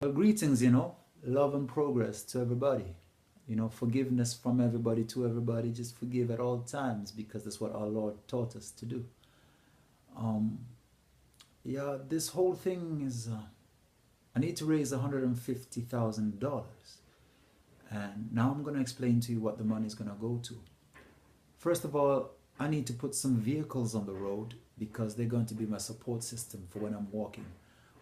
Well, greetings, love and progress to everybody. Forgiveness from everybody to everybody. Just forgive at all times because that's what our Lord taught us to do. Um, yeah, this whole thing is, I need to raise $150,000. And now I'm going to explain to you what the money is going to go to. First of all, I need to put some vehicles on the road because they're going to be my support system for when I'm walking.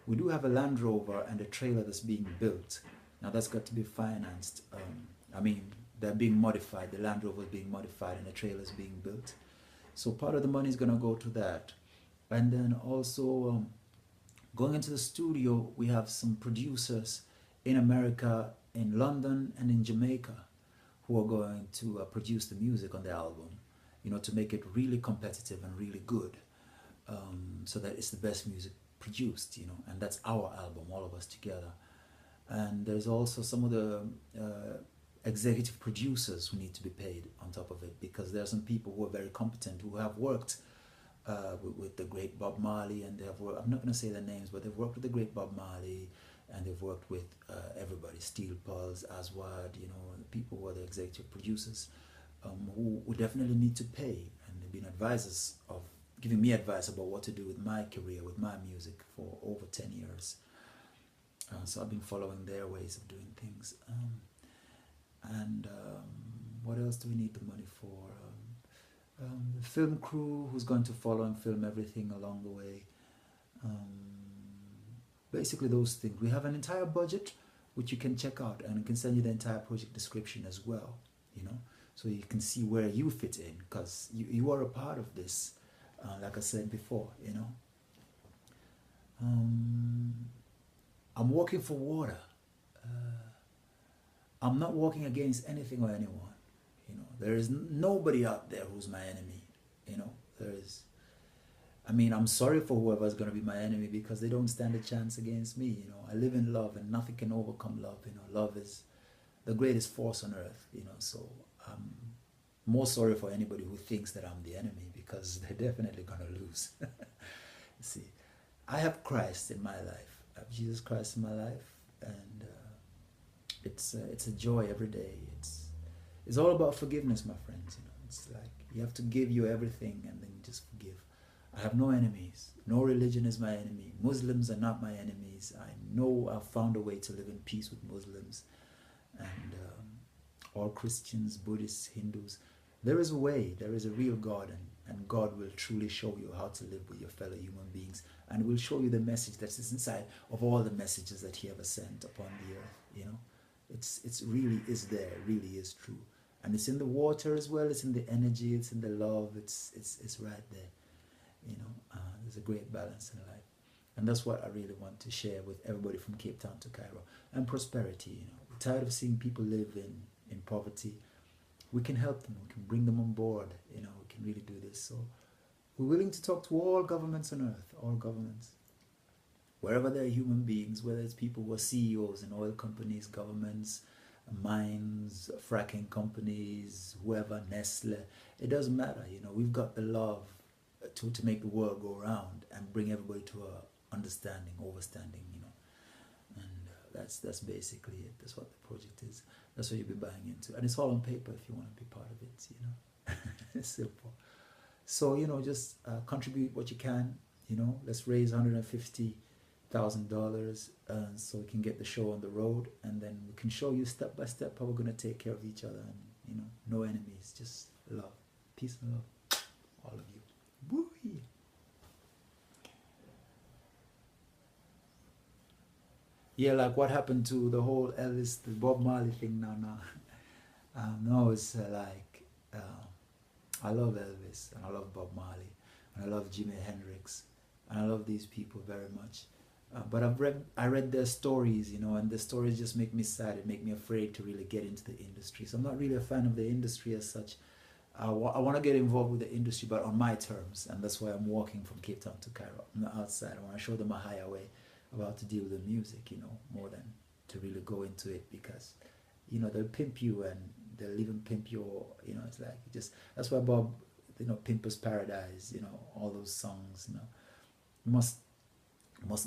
We do have a Land Rover and a trailer that's being built. Now that's got to be financed. They're being modified. The Land Rover is being modified and the trailer is being built. So part of the money is going to go to that. And then also going into the studio, we have some producers in America, in London and in Jamaica who are going to produce the music on the album, to make it really competitive and really good, so that it's the best music produced, and that's our album, all of us together. And there's also some of the executive producers who need to be paid on top of it, because there are some people who are very competent who have worked with the great Bob Marley, and they have worked, I'm not going to say their names, but they've worked with the great Bob Marley, and they've worked with everybody, Steel Pulse, Aswad, people who are the executive producers, who definitely need to pay, and they've been advisors of giving me advice about what to do with my career, with my music for over 10 years. So I've been following their ways of doing things. What else do we need the money for? The film crew who's going to follow and film everything along the way. Basically those things. We have an entire budget which you can check out, and I can send you the entire project description as well, so you can see where you fit in, because you are a part of this, like I said before. I'm working for water. I'm not working against anything or anyone. There is nobody out there who's my enemy. I'm sorry for whoever's going to be my enemy, because they don't stand a chance against me. I live in love, and nothing can overcome love. Love is the greatest force on earth. So I'm more sorry for anybody who thinks that I'm the enemy, because they're definitely going to lose. See, I have Christ in my life. I have Jesus Christ in my life, and it's a joy every day. It's all about forgiveness, my friends. It's like you have to give you everything, and then you just forgive. I have no enemies. No religion is my enemy. Muslims are not my enemies. I know I've found a way to live in peace with Muslims and all Christians, Buddhists, Hindus. There is a way. There is a real God, and God will truly show you how to live with your fellow human beings, and will show you the message that is inside of all the messages that He ever sent upon the earth. It's really is there. Really is true, and it's in the water as well. It's in the energy. It's in the love. It's right there. There's a great balance in life, and that's what I really want to share with everybody from Cape Town to Cairo. And prosperity. We're tired of seeing people live in poverty. We can help them. We can bring them on board. We can really do this. So we're willing to talk to all governments on earth, all governments, wherever there are human beings, whether it's people who are CEOs in oil companies, governments, mines, fracking companies, whoever, Nestle. It doesn't matter. We've got the love to make the world go round and bring everybody to a understanding, overstanding, and that's basically it. That's what the project is. That's what you'll be buying into, and it's all on paper if you want to be part of it. It's simple. So just contribute what you can. Let's raise $150,000, so we can get the show on the road, and then we can show you step by step how we're going to take care of each other, and no enemies, just love, peace and love, all of you. Woo-hee. Yeah, like what happened to the whole Elvis, the Bob Marley thing now. No, it's I love Elvis, and I love Bob Marley, and I love Jimi Hendrix, and I love these people very much. But I read their stories, and the stories just make me sad. It make me afraid to really get into the industry. So I'm not really a fan of the industry as such. I want to get involved with the industry, but on my terms, and that's why I'm walking from Cape Town to Cairo. I'm not outside. I want to show them a higher way of how to deal with the music, more than to really go into it, because, they'll pimp you, and they'll even pimp you, it's like, that's why Bob, Pimper's Paradise, all those songs, you must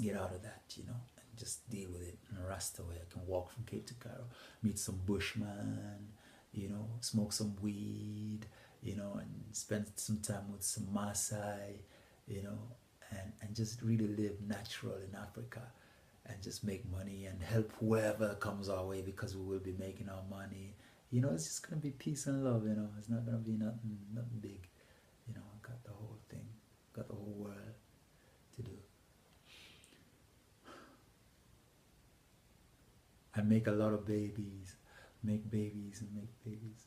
get out of that, and just deal with it in a Rasta way. I can walk from Cape to Cairo, meet some bushman, you know, smoke some weed, you know, and spend some time with some Maasai, you know, and just really live natural in Africa and just make money and help whoever comes our way because we will be making our money. You know, it's just gonna be peace and love, you know. It's not gonna be nothing big. You know, I got the whole thing, got the whole world to do. I make a lot of babies, make babies and make babies.